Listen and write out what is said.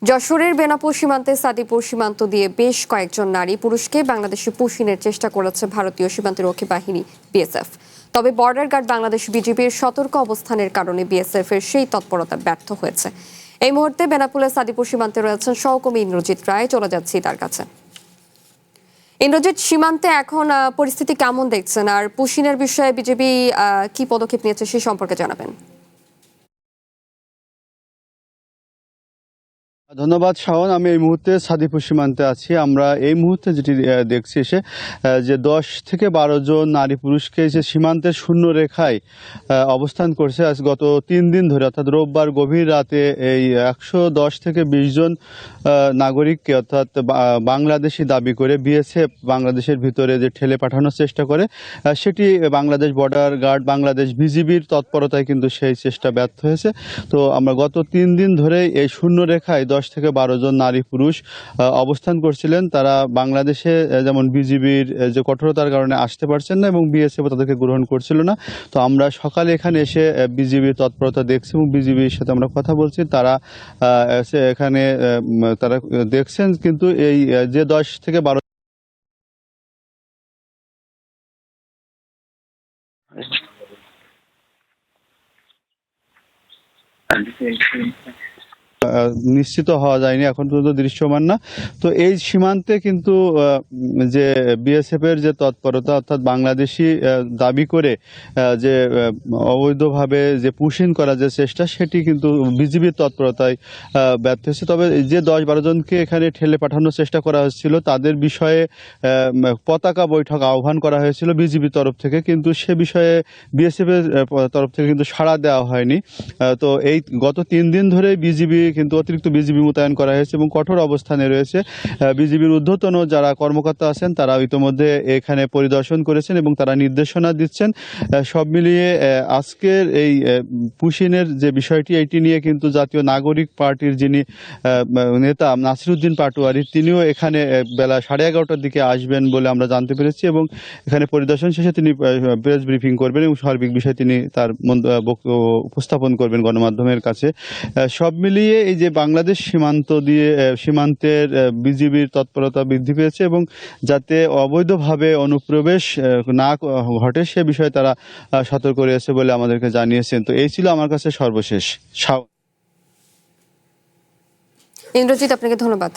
যশোরের বেনাপোল সীমান্তে সাদিপুর সীমান্ত দিয়ে বেশ কয়েকজন নারী পুরুষকে বাংলাদেশে পুষিনের চেষ্টা করেছে ভারতীয় সীমান্তরক্ষী বাহিনী বিএসএফ। তবে বর্ডার গার্ড বাংলাদেশ বিজিবির সতর্ক অবস্থানের কারণে বিএসএফ এর সেই তৎপরতা ব্যর্থ হয়েছে। এই মুহূর্তে বেনাপোলের সাদিপুর সীমান্তে রয়েছেন সহকর্মী ইন্দ্রজিৎ রায়, চলে যাচ্ছি তার কাছে। ইন্দ্রজিৎ, সীমান্তে এখন পরিস্থিতি কেমন দেখছেন, আর পুষিনের বিষয়ে বিজিবি কি পদক্ষেপ নিয়েছে সেই সম্পর্কে জানাবেন। ধন্যবাদ শাওন। আমি এই মুহূর্তে সাদিপুর সীমান্তে আছি। আমরা এই মুহূর্তে যেটি দেখছি যে 10 থেকে 12 জন নারী পুরুষকে যে সীমান্তের শূন্য রেখায় অবস্থান করছে আজ গত 3 দিন ধরে, অর্থাৎ রোববার গভীর রাতে এই 110 থেকে 20 জন নাগরিককে, অর্থাৎ বাংলাদেশি দাবি করে বিএসএফ বাংলাদেশের ভিতরে যে ঠেলে পাঠানোর চেষ্টা করে, সেটি বাংলাদেশ বর্ডার গার্ড বাংলাদেশ বিজিবির তৎপরতায় কিন্তু সেই চেষ্টা ব্যর্থ হয়েছে। তো আমরা গত 3 দিন ধরে এই শূন্য রেখায় 10 থেকে 12 জন নারী পুরুষ অবস্থান করছিলেন। তারা বাংলাদেশে যেমন বিজিবির যে কঠোরতার কারণে আসতে পারছেন না এবং বিএসএফ তাদেরকে গ্রহণ করছিল না। তো আমরা সকালে এখানে এসে বিজিবির তৎপরতা দেখছি এবং বিজিবির সাথে আমরা কথা বলছি। তারা এখানে তারা দেখছেন, কিন্তু এই যে 10 থেকে 12 নিশ্চিত হওয়া যায়নি, এখন পর্যন্ত দৃশ্যমান না। তো এই সীমান্তে কিন্তু যে বিএসএফ এর যে তৎপরতা, অর্থাৎ বাংলাদেশি দাবি করে যে অবৈধভাবে যে পুশিং করার যে চেষ্টা, সেটি কিন্তু বিজিবির তৎপরতায় ব্যর্থ হয়েছে। তবে যে 10-12 জনকে এখানে ঠেলে পাঠানোর চেষ্টা করা হচ্ছিল, তাদের বিষয়ে পতাকা বৈঠক আহ্বান করা হয়েছিল বিজিবির তরফ থেকে, কিন্তু সে বিষয়ে বিএসএফ এর তরফ থেকে কিন্তু সাড়া দেওয়া হয়নি। তো এই গত 3 দিন ধরে বিজিবি কিন্তু অতিরিক্ত বিজিবি মোতায়েন করা হয়েছে এবং কঠোর অবস্থানে রয়েছে। বিজিবির ঊর্ধ্বতন যারা কর্মকর্তা আছেন তারা ইতিমধ্যে এখানে পরিদর্শন করেছেন এবং তারা নির্দেশনা দিচ্ছেন। সব মিলিয়ে আজকের এই পুশিনের যে বিষয়টি, এটি নিয়ে কিন্তু জাতীয় নাগরিক পার্টির যিনি নেতা নাসিরউদ্দিন পাটোয়ারি, তিনিও এখানে বেলা 11:30টার দিকে আসবেন বলে আমরা জানতে পেরেছি এবং এখানে পরিদর্শন শেষে তিনি প্রেস ব্রিফিং করবেন এবং সার্বিক বিষয়ে তিনি তার বক্তব্য উপস্থাপন করবেন গণমাধ্যমের কাছে। সব মিলিয়ে এই যে বাংলাদেশ সীমান্তের বিজিবির তৎপরতা বৃদ্ধি পেয়েছে এবং যাতে অবৈধভাবে অনুপ্রবেশ না ঘটে সে বিষয়ে তারা সতর্ক রয়েছে বলে আমাদেরকে জানিয়েছেন। তো এই ছিল আমার কাছে সর্বশেষ। ইন্দ্রজিৎ, আপনাকে ধন্যবাদ।